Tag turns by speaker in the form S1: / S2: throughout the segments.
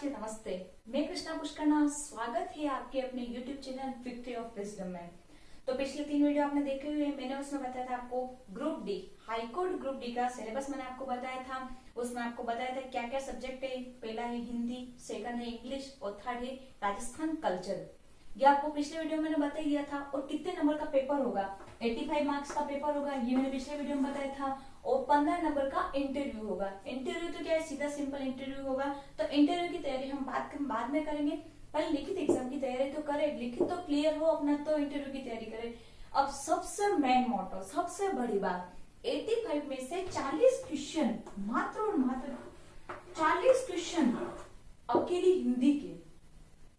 S1: जी नमस्ते। मैं कृष्णा पुष्करना, स्वागत है आपके अपने YouTube channel victory of wisdom में। तो पिछले 3 वीडियो आपने देखे हुए हैं। मैंने उसमें बताया था आपको group D, high court group D का सिलेबस मैंने आपको बताया था। उसमें आपको बताया था क्या क्या सब्जेक्ट है। पहला है हिंदी, सेकंड है इंग्लिश और थर्ड है राजस्थान कल्चर। ये आपको पिछले वीडियो में मैंने बता दिया था। और कितने नंबर का पेपर होगा, 85 मार्क्स का पेपर होगा, ये मैंने पिछले वीडियो में बताया था। और 15 नंबर का इंटरव्यू होगा। इंटरव्यू तो क्या है, सीधा सिंपल इंटरव्यू होगा। तो इंटरव्यू की तैयारी हम बाद में करेंगे। पहले लिखित एग्जाम की तैयारी तो करें, लिखित तो क्लियर हो अपना, तो इंटरव्यू की तैयारी करें। अब सबसे मेन मोटो, सबसे बड़ी बात, 85 में से 40 क्वेश्चन, मात्र और मात्र 40 क्वेश्चन अकेली हिंदी के।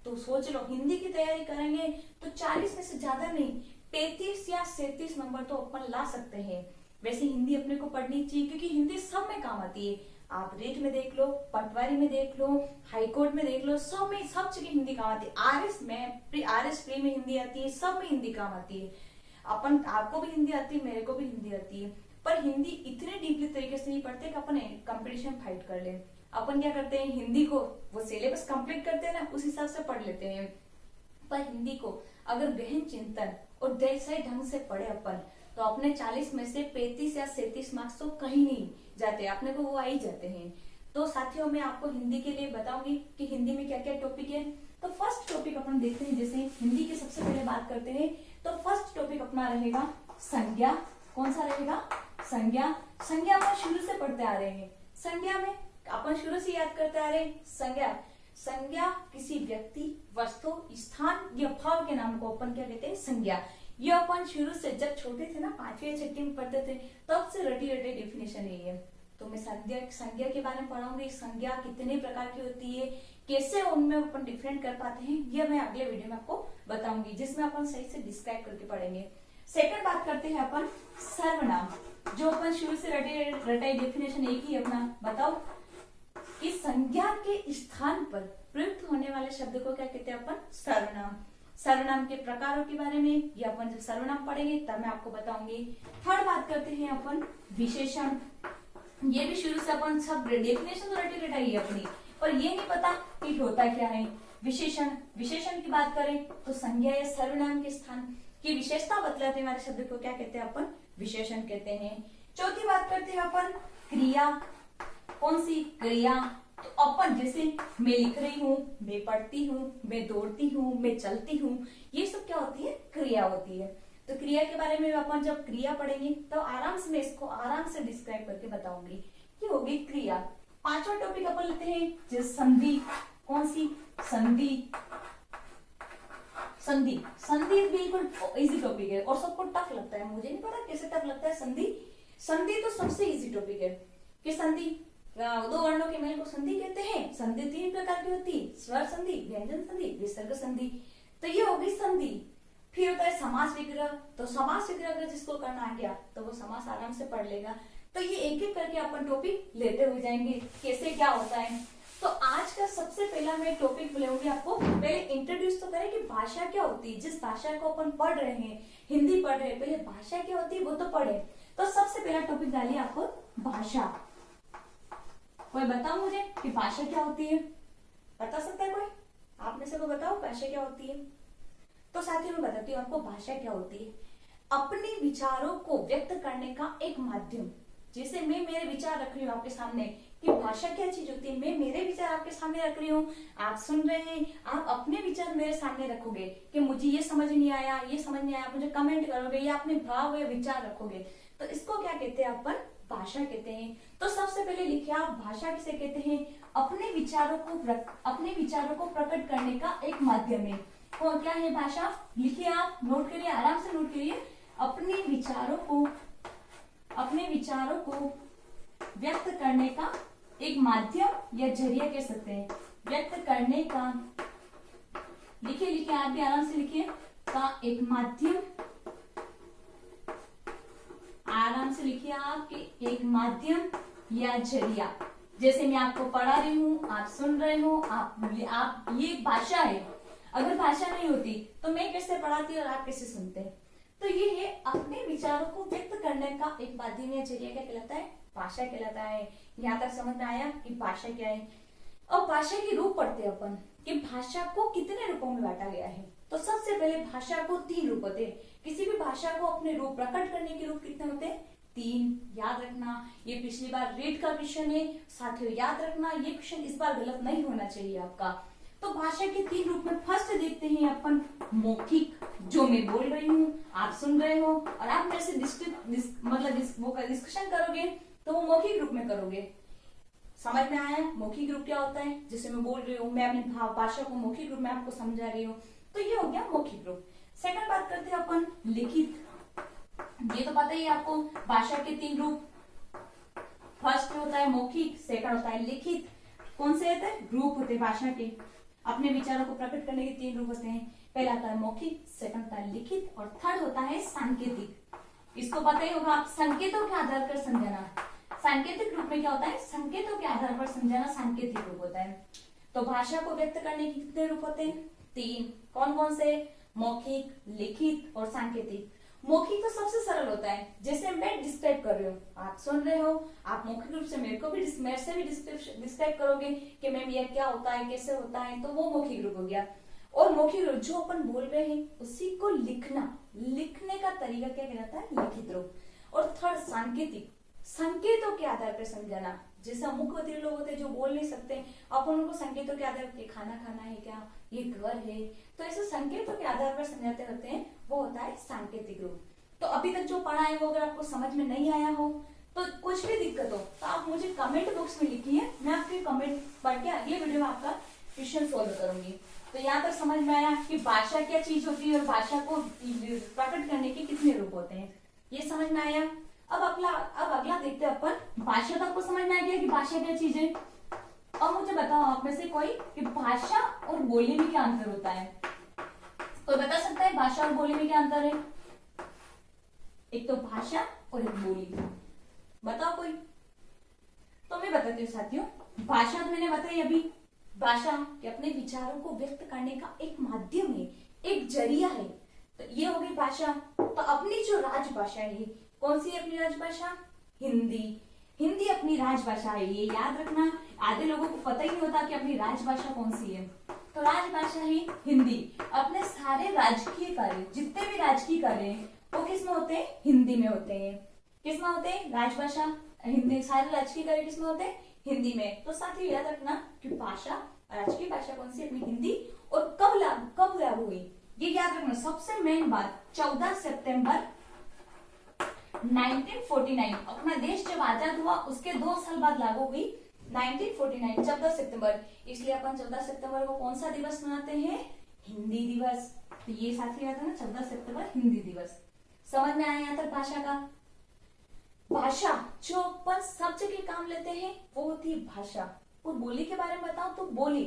S1: तो सोच लो, हिंदी की तैयारी करेंगे तो 40 में से ज्यादा नहीं, 33 या 37 नंबर तो अपन ला सकते हैं। वैसे हिंदी अपने को पढ़नी चाहिए, क्योंकि हिंदी सब में काम आती है। आप रेट में देख लो, पटवारी में देख लो, हाईकोर्ट में देख लो, सब में, सब जगह हिंदी काम आती है। आरएस प्री में हिंदी आती है, सब में हिंदी काम आती है। आपको भी हिंदी आती है, मेरे को भी हिंदी आती है। पर हिंदी इतने डीपली तरीके से नहीं पढ़ते कि अपन कंपटीशन फाइट कर ले। अपन क्या करते हैं, हिंदी को वो सिलेबस कंप्लीट करते हैं ना, उस हिसाब से पढ़ लेते हैं। पर हिंदी को अगर गहन चिंतन और सही ढंग से पढ़े अपन, तो अपने 40 में से 35 या 37 मार्क्स तो कहीं नहीं जाते, अपने को वो आ ही जाते हैं। तो साथियों, मैं आपको हिंदी के लिए बताऊंगी कि हिंदी में क्या क्या टॉपिक है। तो फर्स्ट टॉपिक अपन देखते हैं। जैसे हिंदी की सबसे पहले बात करते हैं, तो फर्स्ट टॉपिक अपना रहेगा संज्ञा। कौन सा रहेगा? संज्ञा। संज्ञा अपन शुरू से पढ़ते आ रहे हैं। संज्ञा में अपन शुरू से याद करते आ रहे हैं। संज्ञा किसी व्यक्ति, वस्तु, स्थान या भाव के नाम को अपन क्या कहते हैं? संज्ञा। ये अपन शुरू से जब छोटे थे ना, 5वीं या 6वीं में पढ़ते थे, तब से रटी डेफिनेशन है। तो मैं संज्ञा के बारे में पढ़ाऊंगी। संज्ञा कितने प्रकार की होती है, कैसे उनमें अपन डिफरेंट कर पाते हैं, ये मैं अगले वीडियो में आपको बताऊंगी, जिसमें अपन सही से डिस्क्राइब करके पढ़ेंगे। सेकंड बात करते हैं अपन सर्वनाम, जो अपन शुरू से रटाई डेफिनेशन एक ही अपना। बताओ कि संज्ञा के स्थान पर प्रयुक्त होने वाले शब्द को क्या कहते हैं अपन? सर्वनाम। सर्वनाम के प्रकारों के बारे में ये अपन जब सर्वनाम पढ़ेंगे तब मैं आपको बताऊंगी। थर्ड बात करते हैं अपन विशेषण। ये भी शुरू से अपन सब डेफिनेशन तो रटी रटाई है अपनी, पर ये नहीं पता कि होता क्या है विशेषण। विशेषण की बात करें तो संज्ञा या सर्वनाम के स्थान की विशेषता बतलाते हमारे शब्द को क्या कहते हैं अपन? विशेषण कहते हैं। चौथी बात करते हैं अपन क्रिया। कौन सी क्रिया? तो अपन जैसे मैं लिख रही हूँ, मैं पढ़ती हूँ, मैं दौड़ती हूँ, मैं चलती हूँ, ये सब क्या होती है? क्रिया होती है। तो क्रिया के बारे में अपन जब क्रिया पढ़ेंगे तो आराम से मैं इसको आराम से डिस्क्राइब करके बताऊंगी। ये होगी क्रिया। पांचवा टॉपिक अपन लेते हैं जैसे संधि। कौन सी? संधि। संधि संधि बिल्कुल इजी टॉपिक है और सबको टफ लगता है। मुझे नहीं पता कैसे टफ लगता है संधि। संधि तो सबसे इजी टॉपिक है कि संधि, दो वर्णों के मेल को संधि कहते हैं। संधि 3 प्रकार की होती है, स्वर संधि, व्यंजन संधि, विसर्ग संधि। तो ये होगी संधि। फिर होता है समास विग्रह। तो समास विग्रह अगर जिसको करना आ गया तो वो समास आराम से पढ़ लेगा। तो ये एक एक करके अपन टॉपिक लेते हुए जाएंगे, कैसे क्या होता है। तो आज का सबसे पहला मैं टॉपिक लेऊंगी आपको। पहले इंट्रोड्यूस तो करें कि भाषा क्या होती है। जिस भाषा को अपन पढ़ रहे हैं, हिंदी पढ़ रहे हैं, पहले भाषा क्या होती है वो तो पढ़े। तो सबसे पहला टॉपिक डालिए आपको भाषा। कोई बताओ मुझे कि भाषा क्या होती है? बता सकता है कोई? आप में से कोई बताओ भाषा क्या होती है? तो साथियों मैं बताती हूँ आपको भाषा क्या होती है। अपने विचारों को व्यक्त करने का एक माध्यम। जैसे मैं मेरे विचार रख रही हूँ आपके सामने, कि भाषा क्या चीज होती है। मैं मेरे विचार आपके सामने रख रही हूँ, आप सुन रहे हैं, आप अपने विचार मेरे सामने रखोगे कि मुझे ये समझ नहीं आया, ये समझ नहीं आया, मुझे कमेंट करोगे या अपने भाव या विचार रखोगे। तो इसको क्या कहते हैं अपन? भाषा कहते हैं। तो सबसे पहले लिखिए आप, भाषा किसे कहते हैं? अपने विचारों को प्रकट करने का एक माध्यम है। तो क्या है भाषा? लिखिए आप, नोट करिए, आराम से नोट करिए। अपने विचारों को व्यक्त करने का एक माध्यम या जरिया कह सकते हैं। व्यक्त करने का, लिखिए आप भी आराम से लिखिए, का एक माध्यम। आराम से लिखिए आप कि एक माध्यम या जरिया। जैसे मैं आपको पढ़ा रही हूँ, आप सुन रहे हो, आप ये भाषा है। अगर भाषा नहीं होती तो मैं कैसे पढ़ाती और आप कैसे सुनते? तो ये है अपने विचारों को व्यक्त करने का एक माध्यम या जरिया। क्या कहलाता है? भाषा कहलाता है। यहाँ तक समझ में आया कि भाषा क्या है। अब भाषा के रूप पढ़ते हैं अपन कि भाषा को कितने रूपों में बांटा गया है। तो सबसे पहले भाषा को 3 रूप होते हैं। किसी भी भाषा को अपने रूप प्रकट करने के रूप कितने होते हैं? 3। याद रखना, ये पिछली बार रीड का क्वेश्चन है साथियों, याद रखना ये क्वेश्चन इस बार गलत नहीं होना चाहिए आपका। तो भाषा के 3 रूप में फर्स्ट देखते हैं अपन मौखिक, जो मैं बोल रही हूँ आप सुन रहे हो और आप मेरे से डिस्कशन करोगे तो वो मौखिक रूप में करोगे। समझ में आया मौखिक रूप क्या होता है? जैसे मैं बोल रही हूँ, मैं अपनी भाषा को मौखिक रूप में आपको समझा रही हूँ, तो ये हो गया मौखिक रूप। सेकंड बात करते हैं अपन लिखित। ये तो पता ही है आपको, भाषा के 3 रूप, फर्स्ट होता है मौखिक, सेकंड होता है लिखित। कौन से होते हैं? रूप होते हैं भाषा के, अपने विचारों को प्रकट करने के 3 रूप होते हैं। पहला होता है मौखिक, सेकंड होता है लिखित और थर्ड होता है सांकेतिक। इसको पता ही होगा आप, संकेतों के आधार पर समझाना। सांकेतिक रूप में क्या होता है? संकेतों के आधार पर समझाना सांकेतिक रूप होता है। तो भाषा को व्यक्त करने के कितने रूप होते हैं? 3। कौन कौन से? मौखिक, लिखित और सांकेतिक। मौखिक तो सबसे सरल होता है, जैसे मैं डिस्क्राइब कर रही हूँ, आप सुन रहे हो, आप मौखिक रूप से मेरे से भी डिस्क्राइब करोगे कि मैम ये क्या होता है, कैसे होता है, तो वो मौखिक रूप हो गया। और मौखिक रूप जो अपन बोल रहे हैं उसी को लिखने का तरीका क्या कहलाता है? लिखित रूप। और थर्ड सांकेतिक, संकेतों के आधार पर समझाना। जैसे मुख्य लोग होते हैं जो बोल नहीं सकते, अपन उनको संकेतों के आधार पर खाना खाना है क्या, ये घर है, तो ऐसे संकेतों के आधार पर समझाते होते हैं, वो होता है सांकेतिक रूप। तो अभी तक जो पढ़ा है वो अगर आपको समझ में नहीं आया हो तो कुछ भी दिक्कत हो तो आप मुझे कमेंट बॉक्स में लिखिए, मैं आपके कमेंट पढ़ के अगले वीडियो में आपका क्वेश्चन सोल्व करूंगी। तो यहाँ तक समझ में आया कि भाषा क्या चीज होती है और भाषा को प्रकट करने के कितने रूप होते हैं, ये समझ में आया। अब अगला देखते हैं अपन। भाषा तो आपको समझ में आ गया कि भाषा क्या चीज है। अब मुझे बताओ आप में से कोई कि भाषा और बोली में क्या अंतर होता है? कोई बता सकता है भाषा और बोली में क्या अंतर है? एक तो भाषा और एक बोली, बताओ कोई। तो मैं बताती हूँ साथियों, भाषा तो मैंने बताई अभी, भाषा के अपने विचारों को व्यक्त करने का एक माध्यम है, एक जरिया है। तो ये हो गई भाषा। तो अपनी जो राजभाषा है, कौन सी है अपनी राजभाषा? हिंदी। हिंदी अपनी राजभाषा है, ये याद रखना। आधे लोगों को पता ही नहीं होता कि अपनी राजभाषा कौन सी है। तो राजभाषा है हिंदी। अपने सारे राजकीय कार्य, जितने भी राजकीय कार्य हैं, वो किस में होते हैं? हिंदी में होते हैं। किस में होते हैं? राजभाषा हिंदी। सारे राजकीय कार्य किस में होते हैं? हिंदी में। तो साथियों याद रखना कि भाषा, राजकीय भाषा कौन सी? अपनी हिंदी। और कब लागू हुई ये याद रखना। सबसे मेन बात, 14 सितंबर 1949 अपना देश जब आजाद हुआ उसके 2 साल बाद लागू हुई 1949 14 सितंबर। इसलिए अपन 14 सितंबर को कौन सा दिवस मनाते हैं? हिंदी दिवस। तो ये साथी याद है ना, 14 सितंबर हिंदी दिवस। समझ में आया यहाँ तक भाषा का? भाषा जो अपन सब जगह काम लेते हैं वो होती है भाषा। और बोली के बारे में बताओ तो बोली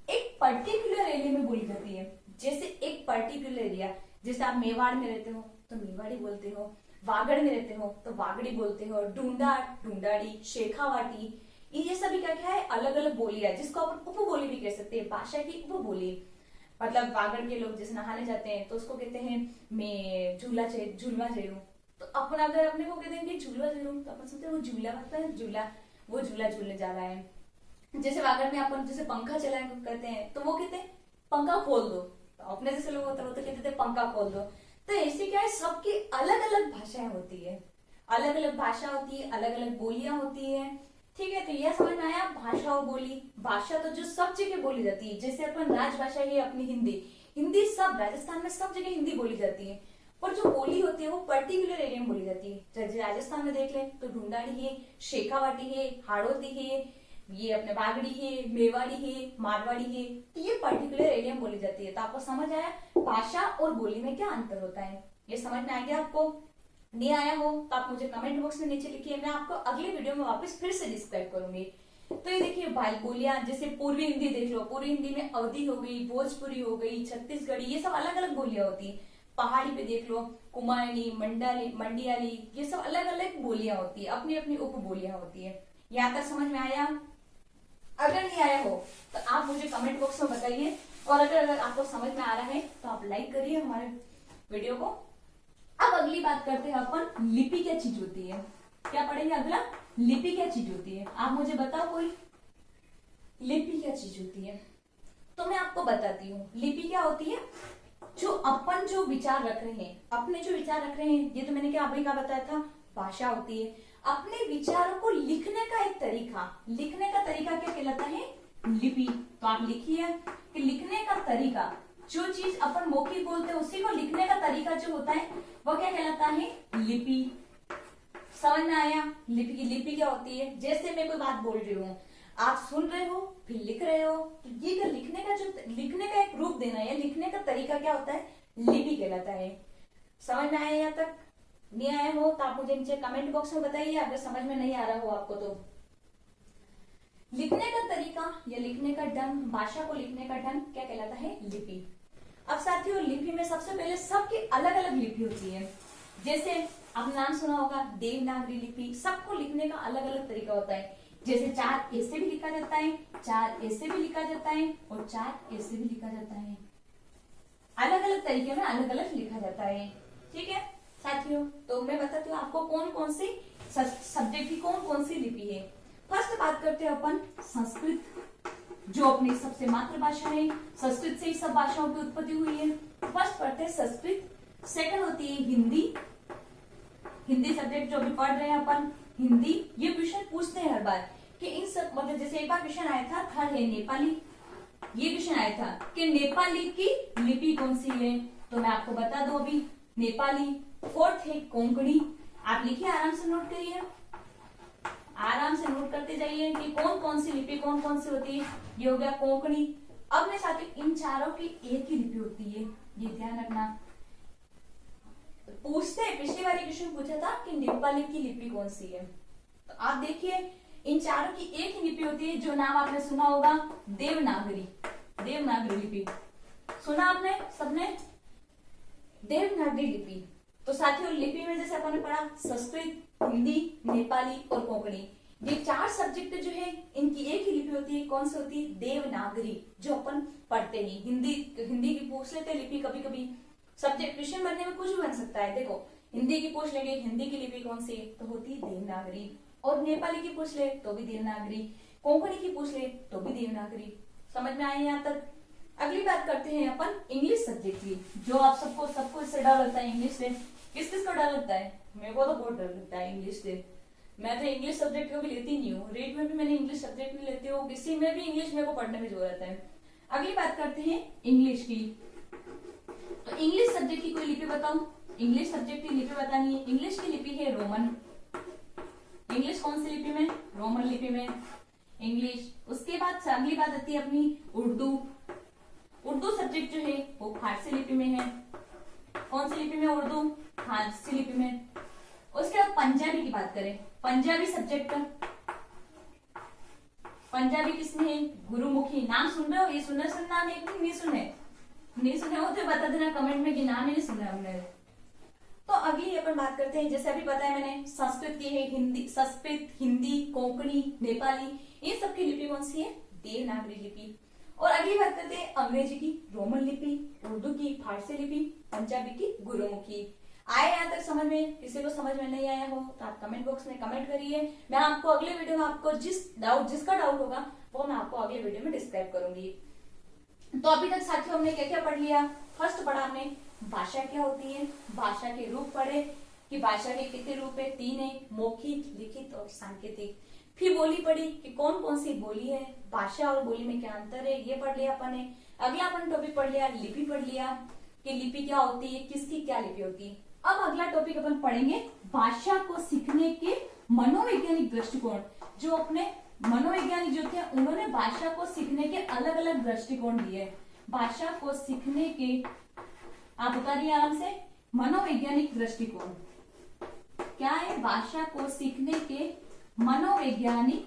S1: एक पर्टिकुलर एरिया में बोली जाती है। जैसे एक पर्टिकुलर एरिया, जैसे आप मेवाड़ में रहते हो तो मेवाड़ी बोलते हो, वागड़ में रहते हो तो वागड़ी बोलते हो, ढूंढाड़ी, शेखावाटी, ये सभी क्या क्या है? अलग अलग बोलियां, जिसको अपन उपबोली भी कह सकते हैं। भाषा की उपबोली, मतलब वागड़ के लोग जैसे नहाने जाते हैं तो उसको कहते हैं मैं झूलवा जेरू। तो अपन अगर अपने को कह देंगे झूलवा जेरू तो अपन सोचते हैं वो झूला मतलब है, वो झूला झूलने जा रहा है। जैसे वागड़ में अपन जैसे पंखा चलाए कहते हैं तो वो कहते हैं पंखा खोल दो। तो अपने जैसे लोग होते हैं वो तो कहते थे पंखा खोल दो। तो ऐसे क्या है, सबकी अलग अलग भाषाएं होती है, अलग अलग भाषा होती है, अलग अलग बोलियां होती है। ठीक है, तो यह समझ में आया भाषा और बोली। भाषा तो जो सब जगह बोली जाती है, जैसे अपन राजभाषा है अपनी हिंदी। हिंदी सब राजस्थान में सब जगह हिंदी बोली जाती है। पर जो बोली होती है वो पर्टिकुलर एरिया में बोली जाती है। जैसे राजस्थान में देख ले तो ढूंढाड़ी है, शेखावाटी है, हाड़ौती है, ये अपने वागड़ी है, मेवाड़ी है, मारवाड़ी है, तो ये पर्टिकुलर एरिया में बोली जाती है। तो आपको समझ आया भाषा और बोली में क्या अंतर होता है? ये समझ में आ गया आपको? नहीं आया हो तो आप मुझे कमेंट बॉक्स में नीचे लिखिए, मैं आपको अगले वीडियो में वापस फिर से डिस्क्राइब करूंगी। तो ये देखिए बोलियां, जैसे पूर्वी हिंदी देख लो, पूर्वी हिंदी में अवधी हो गई, भोजपुरी हो गई, छत्तीसगढ़ी, ये सब अलग अलग बोलियां होती है। पहाड़ी पे देख लो कुमाऊनी, मंडियाली, ये सब अलग अलग बोलियां होती है, अपनी अपनी उप बोलियां होती है। यहाँ तक समझ में आया? अगर नहीं आया हो तो आप मुझे कमेंट बॉक्स में बताइए, और अगर आपको समझ में आ रहा है तो आप लाइक करिए हमारे वीडियो को। अब अगली बात करते हैं अपन, लिपि क्या चीज होती है। क्या पढ़ेंगे अगला? लिपि क्या चीज होती है, आप मुझे बताओ कोई। लिपि क्या चीज होती है, तो मैं आपको बताती हूँ। लिपि क्या होती है, जो अपन जो विचार रख रहे हैं, अपने जो विचार रख रहे हैं, ये तो मैंने क्या अभी का बताया था, भाषा होती है। अपने विचारों को लिखने का एक तरीका, लिखने का तरीका क्या कहलाता है, लिपि। तो आप लिखिए कि लिखने का तरीका, जो चीज अपन मौखिक बोलते हैं उसी को लिखने का तरीका जो होता है वो क्या कहलाता है, लिपि। समझ में आया, लिपि की लिपि क्या होती है। जैसे मैं कोई बात बोल रही हूँ, आप सुन रहे हो फिर लिख रहे हो, तो ये का लिखने का जो लिखने का एक रूप देना है, लिखने का तरीका क्या होता है, लिपि कहलाता है। समझ में आया, यहाँ तक नहीं आया हो तो आप मुझे नीचे कमेंट बॉक्स में बताइए, अगर समझ में नहीं आ रहा हो आपको तो। लिखने का तरीका या लिखने का ढंग, भाषा को लिखने का ढंग क्या कहलाता है, लिपि। अब साथियों, लिपि में सबसे पहले सबकी अलग अलग लिपि होती है। जैसे आपने नाम सुना होगा देवनागरी लिपि, सबको लिखने का अलग अलग तरीका होता है। जैसे 4 ऐसे भी लिखा जाता है, 4 ऐसे भी लिखा जाता है और 4 ऐसे भी लिखा जाता है। अलग अलग तरीके में अलग अलग लिखा जाता है। ठीक है साथियों, तो मैं बताती हूँ आपको कौन कौन सी सब्जेक्ट की कौन कौन सी लिपि है। फर्स्ट बात करते हैं अपन संस्कृत, जो अपनी सबसे मातृभाषा है। संस्कृत से ही सब भाषाओं की उत्पत्ति हुई है। फर्स्ट पढ़ते हैं संस्कृत। सेकंड होती है हिंदी, हिंदी सब्जेक्ट जो अभी पढ़ रहे हैं अपन, हिंदी। ये क्वेश्चन पूछते हैं हर बार कि इन सब, मतलब जैसे एक बार क्वेश्चन आया था, थर्ड है नेपाली। ये क्वेश्चन आया था कि नेपाली की लिपि कौन सी है, तो मैं आपको बता दूं अभी, नेपाली। फोर्थ है कोंकणी। आप लिखिए, आराम से नोट करिए, आराम से नोट करते जाइए कि कौन कौन सी लिपि कौन कौन सी होती है। ये हो गया कोंकणी। अब मैं साथियों इन चारों की एक ही लिपि होती है, ये ध्यान रखना। पूछते हैं, पिछली बार क्वेश्चन पूछा था कि नेपाली की लिपि कौन सी है, तो आप देखिए इन चारों की एक ही लिपि होती है, जो नाम आपने सुना होगा, देवनागरी। देवनागरी लिपि सुना आपने सबने, देवनागरी लिपि। तो साथियों लिपि में जैसे अपन ने पढ़ा संस्कृत, हिंदी, नेपाली और कोंकणी, ये 4 सब्जेक्ट जो है इनकी एक ही लिपि होती है। कौन सी होती है, देवनागरी, जो अपन पढ़ते हैं। हिंदी की पूछ लेते हैं लिपि, कभी कभी सब्जेक्ट क्वेश्चन बनने में कुछ भी बन सकता है। देखो हिंदी की पूछ लेंगे, हिंदी की लिपि कौन सी, तो होती है देवनागरी। और नेपाली की पूछ ले तो भी देवनागरी, कोंकणी की पूछ ले तो भी देवनागरी। समझ में आए यहाँ तक। अगली बात करते हैं अपन इंग्लिश सब्जेक्ट की, जो आप सबको इससे डर लगता है, इंग्लिश से। किस किस को डर लगता है, मेरे को तो बहुत डर लगता है इंग्लिश से। मैं तो इंग्लिश सब्जेक्ट को भी लेती नहीं हूँ, रीड में भी मैंने इंग्लिश सब्जेक्ट नहीं लेती हूँ, किसी में भी इंग्लिश मेरे को पढ़ने में जोर रहता है। अगली बात करते हैं इंग्लिश की। तो इंग्लिश सब्जेक्ट की कोई लिपि बताऊं, इंग्लिश सब्जेक्ट की लिपि बतानी है। इंग्लिश की लिपि है रोमन। इंग्लिश कौन सी लिपि में, रोमन लिपि में इंग्लिश। उसके बाद अगली बात आती है अपनी उर्दू। उर्दू सब्जेक्ट जो है वो फारसी लिपि में है। कौन सी लिपि में, उर्दू फारसी लिपि में। उसके बाद पंजाबी की बात करें, पंजाबी सब्जेक्ट, पंजाबी किसमें है, गुरुमुखी। नाम सुन रहे हो, ये सुन नाम एक नहीं सुने हो तो बता देना कमेंट में कि नाम ही नहीं सुना हमने। तो अगली अपन बात करते हैं, जैसे अभी बताया मैंने, संस्कृत की है हिंदी, संस्कृत, हिंदी, कोंकणी, नेपाली, ये सब की लिपि कौन सी है, देवनागरी लिपि। और अगली बात करते हैं अंग्रेजी की रोमन लिपि, उर्दू की फारसी लिपि, पंजाबी की गुरुमुखी। आए यहाँ तक समझ में, किसी को समझ में नहीं आया हो तो आप कमेंट बॉक्स में कमेंट करिए। मैं आपको अगले वीडियो में आपको जिसका डाउट होगा वो मैं आपको अगले वीडियो में डिस्क्राइब करूंगी। तो अभी तक साथियों हमने क्या क्या पढ़ लिया। फर्स्ट पढ़ा हमने भाषा क्या होती है, भाषा के रूप पढ़े कि भाषा के कितने रूप है, 3 है, मौखिक, लिखित और सांकेतिक। फिर बोली पढ़ी कि कौन कौन सी बोली है, भाषा और बोली में क्या अंतर है, ये पढ़ लिया अपन ने। अगला अपन टॉपिक पढ़ लिया लिपि, पढ़ लिया कि लिपि क्या होती है, किसकी क्या लिपि होती है। अब अगला टॉपिक अपन पढ़ेंगे भाषा को सीखने के मनोवैज्ञानिक दृष्टिकोण। जो अपने मनोवैज्ञानिक जो थे उन्होंने भाषा को सीखने के अलग अलग दृष्टिकोण दिए। भाषा को सीखने के, आप बताइए आराम से, मनोवैज्ञानिक दृष्टिकोण क्या है, भाषा को सीखने के मनोवैज्ञानिक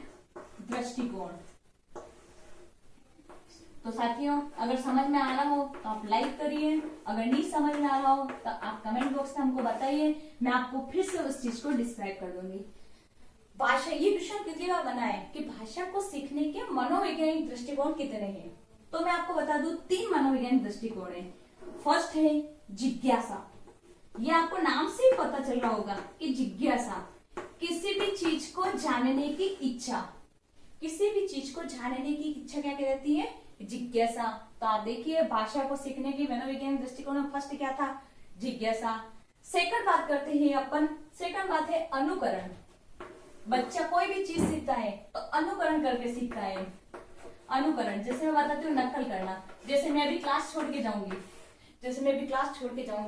S1: दृष्टिकोण। तो साथियों अगर समझ में आ रहा हो तो आप लाइक करिए, अगर नहीं समझ में आ रहा हो तो आप कमेंट बॉक्स में हमको बताइए, मैं आपको फिर से उस चीज को डिस्क्राइब कर दूंगी। भाषा, ये क्वेश्चन कितनी बार बना है कि भाषा को सीखने के मनोवैज्ञानिक दृष्टिकोण कितने हैं, तो मैं आपको बता दूं 3 मनोवैज्ञानिक दृष्टिकोण है। फर्स्ट है जिज्ञासा, ये आपको नाम से ही पता चल रहा होगा कि जिज्ञासा, किसी भी चीज को जानने की इच्छा। किसी भी चीज को जानने की इच्छा क्या कहलाती है? जिज्ञासा। तो आप देखिए भाषा को सीखने की मनोवैज्ञानिक दृष्टिकोण में फर्स्ट क्या था? जिज्ञासा। सेकंड बात करते हैं अपन, सेकंड बात है अनुकरण। बच्चा कोई भी चीज सीखता है तो अनुकरण करके सीखता है। अनुकरण, जैसे मैं बताती हूँ नकल करना। जैसे मैं अभी क्लास छोड़ के जाऊंगी,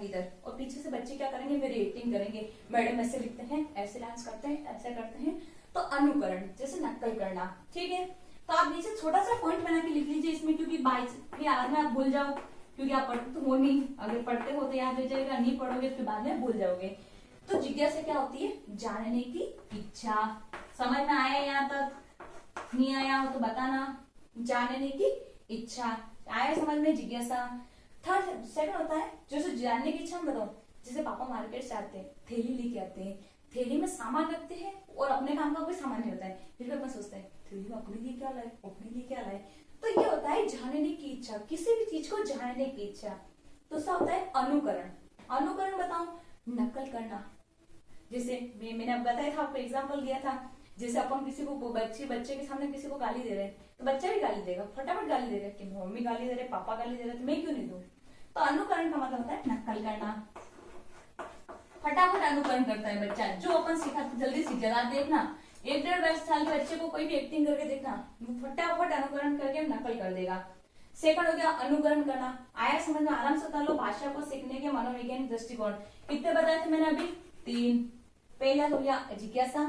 S1: इधर, और पीछे से बच्चे क्या करेंगे? मेरी एक्टिंग करेंगे, मैडम ऐसे लिखते हैं, ऐसे डांस करते हैं, ऐसे करते हैं। तो अनुकरण जैसे नकल करना, ठीक है। तो आप नीचे छोटा सा पॉइंट बना के लिख लीजिए इसमें, क्योंकि फिर बाद में आप भूल जाओ, क्योंकि आप पढ़ते तो हो नहीं। अगर पढ़ते हो तो याद रह जाएगा, नहीं पढ़ोगे तो बाद में भूल जाओगे। तो जिज्ञासा क्या होती है? जानने की इच्छा। समझ में आया यहाँ तक? नहीं आया हो तो बताना। जानने की इच्छा आया समझ में? जिज्ञासा। थर्ड सेकंड होता है जैसे जानने की इच्छा। बताओ, जैसे पापा मार्केट से आते हैं, थैली लेके आते हैं, थैली में सामान रखते हैं और अपने काम का कोई सामान नहीं होता है, फिर भी अपन सोचते हैं थैली में अपने लिए क्या लाए, अपने लिए क्या लाए। तो ये होता है जानने की इच्छा, किसी भी चीज को जानने की इच्छा। दूसरा होता है अनुकरण। अनुकरण बताओ, नकल करना। जैसे मैंने बताया था, आपको एग्जाम्पल दिया था, जैसे अपन किसी को बच्चे के सामने किसी को गाली दे रहे हैं तो बच्चा भी गाली देगा, फटाफट गाली देगा कि मम्मी गाली दे रहे, पापा गाली दे रहे, तो मैं क्यों नहीं दूं। तो अनुकरण का मतलब होता है नकल करना। फटाफट अनुकरण करता है बच्चा, जो अपन सिखा जल्दी सीख जाता। आप देखना 1-1.5 साल के बच्चे को कोई भी एक्टिंग करके देखना, फटाफट अनुकरण करके नकल कर देगा। सेकंड हो गया अनुकरण करना। आया समझ में? आराम से बता लो। भाषा को सीखने के मनोवैज्ञानिक दृष्टिकोण कितने बताए थे मैंने अभी? 3। पहला हो गया जिज्ञासा,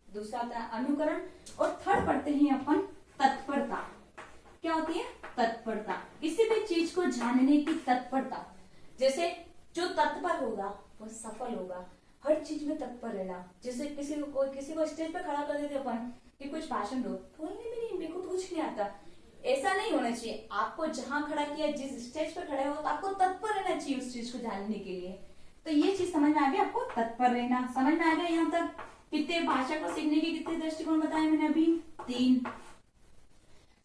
S1: दूसरा होता है अनुकरण, और थर्ड पढ़ते हैं अपन तत्परता। क्या होती है? तत्परता। किसी भी चीज को जानने की तत्परता। जैसे जो तत्पर होगा वो सफल होगा। हर चीज में तत्पर रहना। जैसे किसी को स्टेज पे खड़ा कर देते अपन कि कुछ भाषण दो, बोलने में नहीं, मेरे को तो कुछ नहीं आता, ऐसा नहीं होना चाहिए। आपको जहां खड़ा किया, जिस स्टेज पे खड़े हो, तो आपको तत्पर रहना चाहिए उस चीज को जानने के लिए। तो ये चीज समझ में आ गया आपको? तत्पर रहना समझ में आ गया। यहाँ तक कितने भाषा को सीखने के कितने दृष्टिकोण बताए मैंने अभी? 3।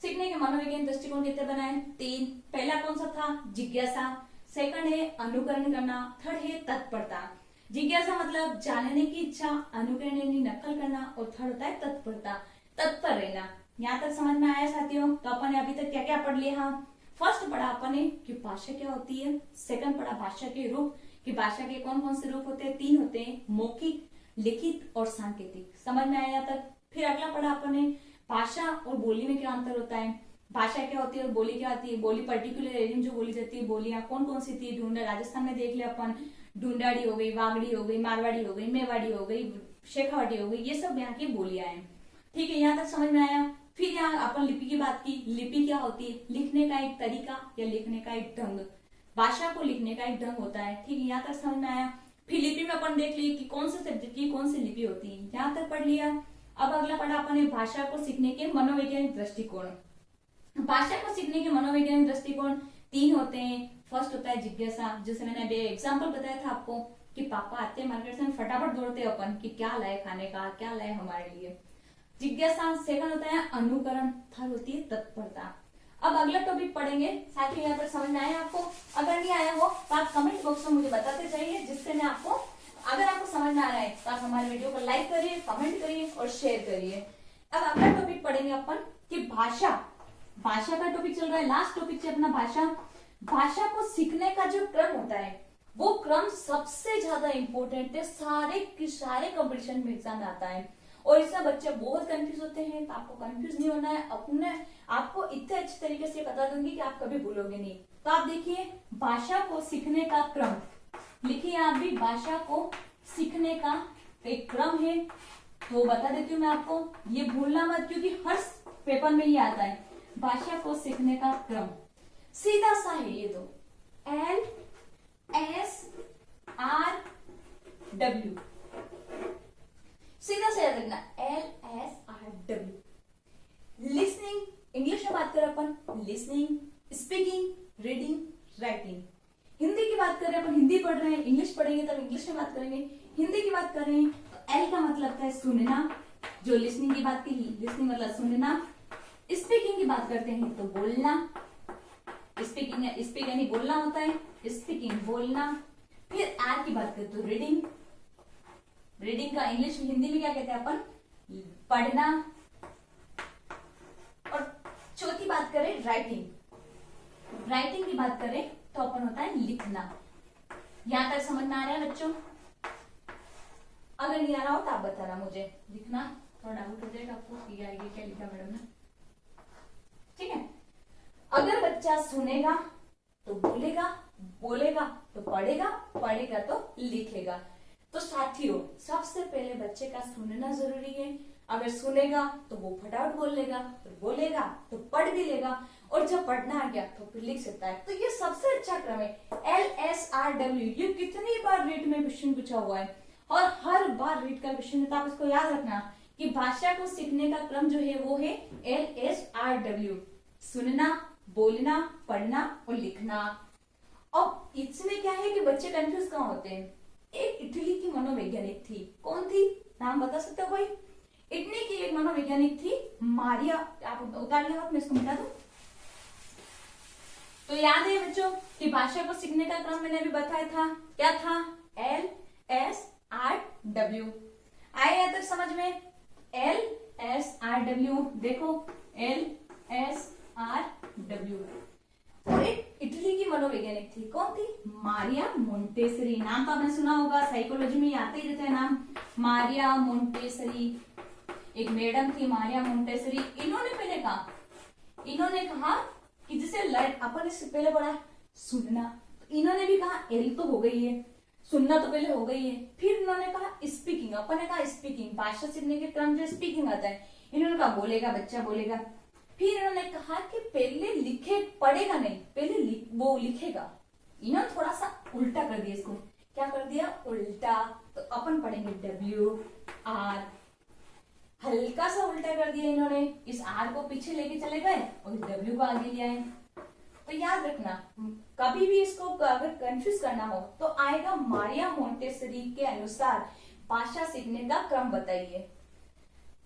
S1: सीखने के मनोवैज्ञानिक दृष्टिकोण कितने बनाए? 3। पहला कौन सा था? जिज्ञासा। सेकंड है अनुकरण करना। थर्ड है तत्परता। जिज्ञासा मतलब जानने की इच्छा, अनुकरण यानी नकल करना, और थर्ड होता है तत्परता, तत्पर रहना। यहाँ तक समझ में आया साथियों? तो अपन ने अभी तक क्या क्या पढ़ लिया? फर्स्ट पढ़ा अपन ने कि भाषा क्या होती है। सेकंड पढ़ा भाषा के रूप, कि भाषा के कौन कौन से रूप होते हैं? 3 होते हैं, मौखिक, लिखित और सांकेतिक। समझ में आया तक? फिर अगला पढ़ा अपन ने भाषा और बोली में क्या अंतर होता है। भाषा क्या होती है और बोली क्या होती है। बोली पर्टिकुलर एरिया में जो बोली जाती है, बोलियां कौन कौन सी थी? ढूंढा, राजस्थान में देख लिया अपन, ढूंढाड़ी हो गई, वागड़ी हो गई, मारवाड़ी हो गई, मेवाड़ी हो गई, शेखावाड़ी हो गई, ये सब यहाँ की बोलियां हैं। ठीक है, यहाँ तक समझ में आया। फिर यहाँ अपन लिपि की बात की। लिपि क्या होती है? लिखने का एक तरीका या लिखने का एक ढंग। भाषा को लिखने का एक ढंग होता है। ठीक है, यहाँ तक समझ में आया। फिर लिपि में अपन देख लिए कि कौन से सब्जेक्ट की कौन सी लिपि होती है, यहाँ तक पढ़ लिया। अब अगला पढ़ा अपन ने भाषा को सीखने के मनोवैज्ञानिक दृष्टिकोण। भाषा को सीखने के मनोवैज्ञानिक दृष्टिकोण 3 होते हैं। फर्स्ट होता है जिज्ञासा, जैसे मैंने अभी एग्जाम्पल बताया था आपको कि पापा आते हैं मार्केट से, फटाफट दौड़ते हैं अपन कि क्या लाए खाने का, क्या लाए हमारे लिए, जिज्ञासा। सेकंड होता है अनुकरण, थर्ड होती है तत्परता। अब अगला टॉपिक पढ़ेंगे। साथियों यहाँ पर समझ में आया आपको? अगर नहीं आया हो तो आप कमेंट बॉक्स में मुझे बताते जाइए, जिससे मैं आपको, अगर आपको समझ में आ रहा है तो आप हमारे वीडियो को लाइक करिए, कमेंट करिए और शेयर करिए। अब अगला टॉपिक पढ़ेंगे अपन कि भाषा। भाषा का टॉपिक चल रहा है, लास्ट टॉपिक से अपना भाषा। भाषा को सीखने का जो क्रम होता है वो क्रम सबसे ज्यादा इंपॉर्टेंट है, सारे कंपटीशन में एग्जाम में आता है, और इसमें बच्चे बहुत कंफ्यूज होते हैं। तो आपको कंफ्यूज नहीं होना है, अपने आपको इतने अच्छे तरीके से बता दूंगी कि आप कभी भूलोगे नहीं। तो आप देखिए भाषा को सीखने का क्रम, लिखिए आप भी, भाषा को सीखने का एक क्रम है। तो बता देती हूँ मैं आपको, ये भूलना मत, क्योंकि हर पेपर में ये आता है। भाषा को सीखने का क्रम सीधा सा है, ये तो LSRW, सीधा से याद रखना, LSRW। लिसनिंग, इंग्लिश में बात करें अपन, listening, speaking, reading, writing. Hindi की बात करें अपन, हिंदी पढ़ रहे हैं, इंग्लिश पढ़ेंगे तब इंग्लिश में बात करेंगे। हिंदी की बात करें तो एल का मतलब है सुनना, जो लिसनिंग की बात की, लिसनिंग मतलब सुनना। स्पीकिंग की बात करते हैं तो बोलना, स्पीक यानी बोलना होता है, स्पीकिंग बोलना। फिर आर की बात करें तो रीडिंग, रीडिंग का इंग्लिश हिंदी में क्या कहते हैं अपन? पढ़ना। करें राइटिंग, राइटिंग की बात करें तो अपन होता है लिखना। यहां तक समझ में आ रहा है बच्चों? अगर नहीं आ रहा हो तो आप बताना मुझे, लिखना थोड़ा डाउट हो जाएगा आपको कि यार ये क्या लिखा मैडम ने, ठीक है। अगर बच्चा सुनेगा तो बोलेगा, बोलेगा तो पढ़ेगा, पढ़ेगा तो लिखेगा। तो साथियों सबसे पहले बच्चे का सुनना जरूरी है। अगर सुनेगा तो वो फटाफट बोल लेगा, और बोलेगा तो पढ़ भी लेगा, और जब पढ़ना आ गया तो फिर लिख सकता है। तो ये सबसे अच्छा क्रम है LSRW। ये कितनी बार रीट में क्वेश्चन पूछा हुआ है और हर बार रीट का क्वेश्चन है, तो आप इसको याद रखना कि भाषा को सीखने का क्रम जो है वो है LSRW, सुनना, बोलना, पढ़ना और लिखना। अब इसमें क्या है कि बच्चे कंफ्यूज कहाँ होते हैं। एक इटली की मनोवैज्ञानिक थी, कौन थी, नाम बता सकते हो कोई? इटली की एक मनोवैज्ञानिक थी मारिया, आप उतार लिया, मैं इसको मिटा दूं। तो याद है बच्चों कि भाषा को सीखने का क्रम मैंने अभी बताया था, क्या था? LSRW। आए यहाँ तक समझ में? LSRW देखो, LSRW। और एक इटली की मनोवैज्ञानिक थी, कौन थी? Maria Montessori. नाम तो आपने सुना होगा, साइकोलॉजी में आते ही रहते हैं नाम, मारिया मोंटेसरी। एक मैडम थी मारिया मोंटेसरी। इन्होंने कहा कि जैसे अपन इससे पहले पढ़ा सुनना, तो इन्होंने भी कहा एल तो हो गई है, सुनना तो पहले हो गई है। फिर इन्होंने कहा स्पीकिंग, अपन ने कहा स्पीकिंग, भाषा सीखने के क्रम जो स्पीकिंग आता है, इन्होंने कहा बोलेगा, बच्चा बोलेगा। फिर इन्होंने कहा कि पहले लिखे, पढ़ेगा नहीं, पहले वो लिखेगा। इन्होंने थोड़ा सा उल्टा कर दिया इसको, क्या कर दिया? उल्टा। तो अपन पढ़ेंगे WR, हल्का सा उल्टा कर दिया इन्होंने, इस R को पीछे लेके चले गए और W को आगे ले आए। तो याद रखना, कभी भी इसको अगर कंफ्यूज करना हो तो आएगा मारिया मोंटेसरी के अनुसार भाषा सीखने का क्रम बताइए।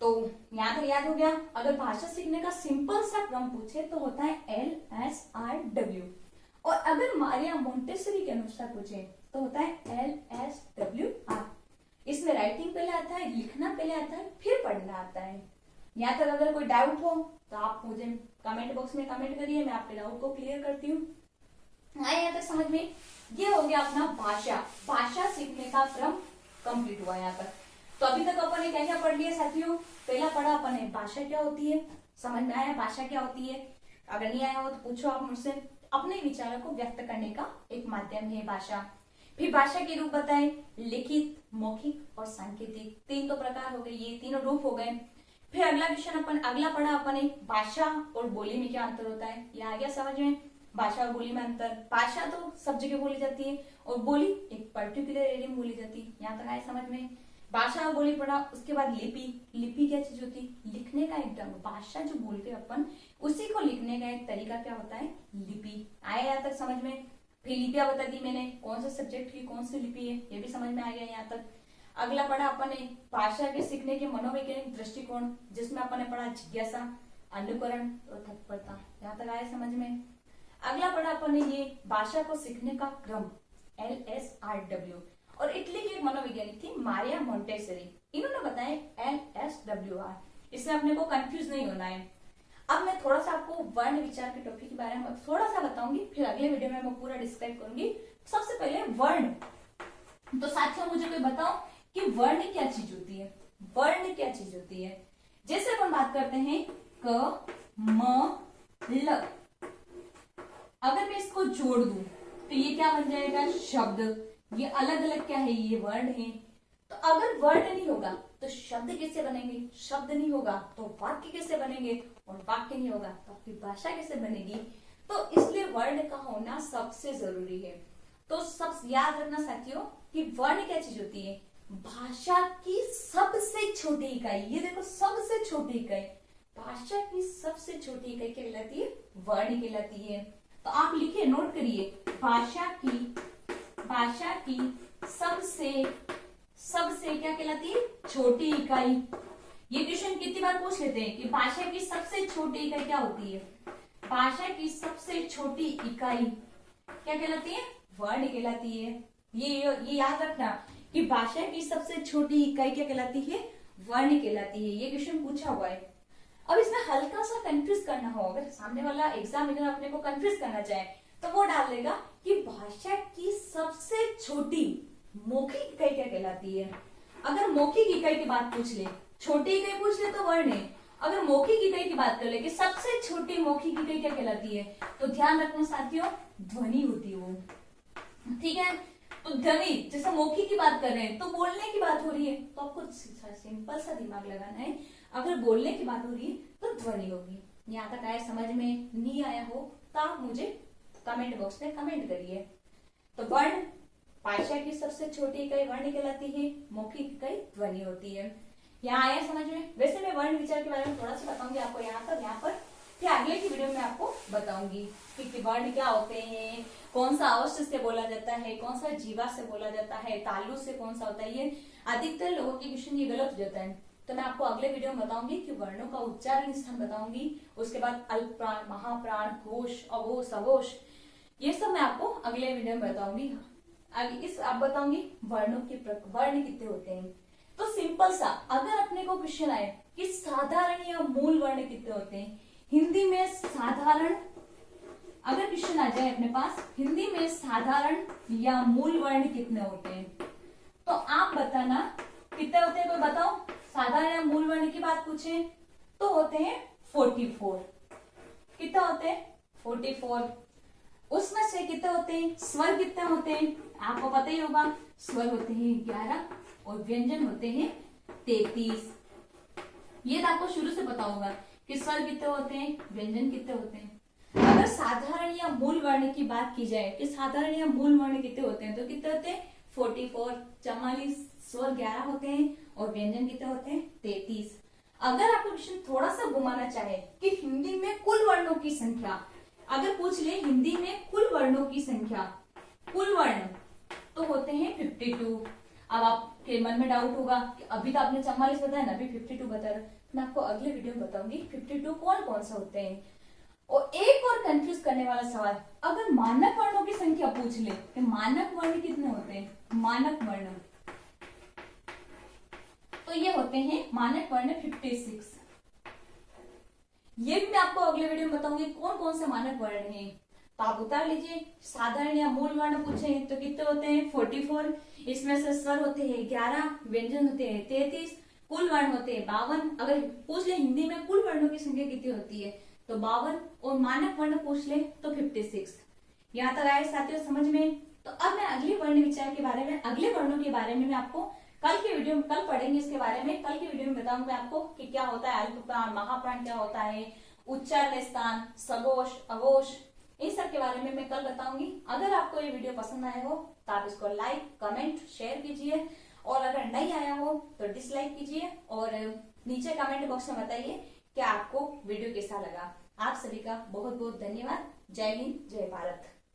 S1: तो याद हो गया। अगर भाषा सीखने का सिंपल सा क्रम पूछे तो होता है LSRW, और अगर मारिया मोंटेसरी के अनुसार पूछे तो होता है LSWR। इसमें राइटिंग पहले आता है, लिखना पहले आता है, फिर पढ़ना आता है। यहाँ तक अगर कोई डाउट हो तो आप मुझे कमेंट बॉक्स में कमेंट करिए, मैं आपके डाउट को क्लियर करती हूँ। यहाँ तक समझ में? ये हो गया अपना भाषा सीखने का क्रम कंप्लीट हुआ यहाँ तक। तो अभी तक अपन ने क्या क्या पढ़ लिया साथियों? पहला पढ़ा अपन ने भाषा क्या होती है, समझ में आया भाषा क्या होती है? अगर नहीं आया हो तो पूछो आप मुझसे। अपने विचारों को व्यक्त करने का एक माध्यम है भाषा। फिर भाषा के रूप बताए, लिखित, मौखिक और सांकेतिक। 3 तो प्रकार हो गए, ये तीनों रूप हो गए। फिर अगला क्वेश्चन अगला पढ़ा अपन ने, भाषा और बोली में क्या अंतर होता है, ये आ गया समझ में? भाषा और बोली में अंतर, भाषा तो सब जगह बोली जाती है और बोली एक पर्टिकुलर एरिया में बोली जाती है। यहाँ तक आए समझ में? भाषा और बोली पढ़ा। उसके बाद लिपि क्या चीज होती है? लिखने का एक ढंग, भाषा जो बोलते हैं अपन उसी को लिखने का एक तरीका क्या होता है? लिपि। आया यहाँ तक समझ में? फिर लिपियां बता दी मैंने, कौन से सब्जेक्ट की कौन सी लिपि है, ये भी समझ में आ गया यहाँ तक। अगला पढ़ा अपन ने भाषा के सीखने के मनोवैज्ञानिक दृष्टिकोण, जिसमें अपन ने पढ़ा जिज्ञासा, अनुकरण और तत्परता। यहाँ तक आया समझ में? अगला पढ़ा अपन ने ये भाषा को सीखने का क्रम LSRW, और इटली की एक मनोवैज्ञानिक थी मारिया मोंटेसरी, इन्होंने बताया LSWR। इसमें अपने को कंफ्यूज नहीं होना है। अब मैं थोड़ा सा आपको वर्ण विचार के टॉपिक के बारे में थोड़ा सा बताऊंगी, फिर अगले वीडियो में मैं पूरा डिस्क्राइब करूंगी। सबसे पहले वर्ण। तो साथियों मुझे कोई बताओ कि वर्ण क्या चीज होती है? वर्ण क्या चीज होती है? जैसे अपन बात करते हैं क, म, ल, अगर मैं इसको जोड़ दूं तो ये क्या बन जाएगा? शब्द। ये अलग अलग क्या है? ये वर्ण है। तो अगर वर्ण नहीं होगा तो शब्द कैसे बनेंगे? शब्द नहीं होगा तो वाक्य कैसे बनेंगे? और वाक्य नहीं होगा तो आपकी भाषा कैसे बनेगी? तो इसलिए वर्ण का होना सबसे जरूरी है। तो सब याद रखना साथियों कि वर्ण क्या चीज होती है? भाषा की सबसे छोटी इकाई। ये देखो, सबसे छोटी इकाई, भाषा की सबसे छोटी इकाई क्या कहलाती है? वर्ण कहलाती है। तो आप लिखिए, नोट करिए, भाषा की सबसे क्या कहलाती है? छोटी इकाई। ये क्वेश्चन कितनी बार पूछ लेते हैं कि भाषा की सबसे छोटी इकाई क्या होती है? भाषा की सबसे छोटी इकाई क्या कहलाती है? वर्ण कहलाती है। ये याद रखना कि भाषा की सबसे छोटी इकाई क्या कहलाती है? वर्ण कहलाती है। ये क्वेश्चन पूछा हुआ है। अब इसमें हल्का सा कंफ्यूज करना हो, अगर सामने वाला एग्जामिनर अपने को कंफ्यूज करना चाहे तो वो डाल देगा कि भाषा की सबसे छोटी मौखिक इकाई क्या कहलाती है। अगर मौखिक इकाई की बात पूछ ले, छोटी इकाई पूछ ले तो वर्ण है, अगर मौखिक इकाई की बात कर ले कि सबसे छोटी मौखिक इकाई क्या कहलाती है, तो ध्यान रखना साथियों, ध्वनि होती है वो। ठीक है, तो ध्वनि, जैसे मौखिक की बात कर रहे हैं तो बोलने की बात हो रही है, तो आपको सिंपल सा दिमाग लगाना है, अगर बोलने की बात हो रही है तो ध्वनि होगी। यहाँ तक आया समझ में, नहीं आया हो तो मुझे कमेंट बॉक्स में कमेंट करिए। तो वर्ण, भाषा की सबसे छोटी इकाई वर्ण कहलाती है, मौखिक इकाई ध्वनि होती है। यहाँ आया समझ में। वैसे मैं वर्ण विचार के बारे में थोड़ा सा बताऊंगी आपको यहाँ पर, फिर अगले की वीडियो में आपको बताऊंगी कि वर्ण क्या होते हैं, कौन सा अवश्य से बोला जाता है, कौन सा जीवा से बोला जाता है, तालु से कौन सा होता है। ये अधिकतर लोगों के क्वेश्चन ये गलत हो जाता है, तो मैं आपको अगले वीडियो में बताऊंगी कि वर्णों का उच्चारण स्थान बताऊंगी, उसके बाद अल्प प्राण, महाप्राण, घोष, अघोष, अघोष, ये सब मैं आपको अगले वीडियो में बताऊंगी। आप बताऊंगी वर्णों के वर्ण कितने होते हैं। तो सिंपल सा, अगर अपने को क्वेश्चन आए कि साधारण या मूल वर्ण कितने होते हैं, हिंदी में साधारण, अगर क्वेश्चन आ जाए अपने पास हिंदी में साधारण या मूल वर्ण कितने होते हैं, तो आप बताना कितने होते हैं, कोई बताओ। साधारण या मूल वर्ण की बात पूछे तो होते हैं 44। कितने होते हैं? 44। उसमें से कितने होते हैं, स्वर कितने होते हैं, आपको पता ही होगा, स्वर होते हैं 11 और व्यंजन होते हैं 33। ये तो आपको शुरू से पता होगा कि स्वर कितने होते हैं, व्यंजन कितने होते हैं। अगर साधारण या मूल वर्ण की बात की जाए कि साधारण या मूल वर्ण कितने होते हैं, तो कितने होते हैं 44, 44, स्वर 11 होते हैं और व्यंजन कितने होते हैं 33। अगर आपको क्वेश्चन थोड़ा सा घुमाना चाहे कि हिंदी में कुल वर्णों की संख्या, अगर पूछ ले हिंदी में कुल वर्णों की संख्या, कुल वर्ण तो होते हैं 52। अब आपके मन में डाउट होगा कि अभी तो आपने 44 बताया ना, अभी 52 बता रहा, मैं आपको अगले वीडियो में बताऊंगी 52 कौन कौन से होते हैं। और एक और कंफ्यूज करने वाला सवाल, अगर मानक वर्णों की संख्या पूछ ले कि मानक वर्ण कितने होते हैं, मानक वर्ण, तो ये होते हैं मानक वर्ण 56। ये भी मैं आपको अगले वीडियो में बताऊंगी कौन कौन से मानक वर्ण हैं। तो आप उतार लीजिए, साधारण या मूल वर्ण पूछे तो कितने होते हैं 44, इसमें से स्वर होते हैं 11, व्यंजन होते हैं 33, कुल वर्ण होते हैं 52। अगर पूछ ले हिंदी में कुल वर्णों की संख्या कितनी होती है तो 52, और मानक वर्ण पूछ ले तो 56। यहाँ तक आए साथियों समझ में। तो अब मैं अगले वर्ण विचार के बारे में, अगले वर्णों के बारे में मैं आपको कल के वीडियो में, कल पढ़ेंगे इसके बारे में, कल की वीडियो में बताऊंगा आपको कि क्या होता है अल्प प्राण, महाप्राण क्या होता है, उच्चारण स्थान, सघोष, अघोष, इन सब के बारे में मैं कल बताऊंगी। अगर आपको ये वीडियो पसंद आया हो तो आप इसको लाइक, कमेंट, शेयर कीजिए, और अगर नहीं आया हो तो डिसलाइक कीजिए, और नीचे कमेंट बॉक्स में बताइए कि आपको वीडियो कैसा लगा। आप सभी का बहुत बहुत धन्यवाद। जय हिंद, जय भारत।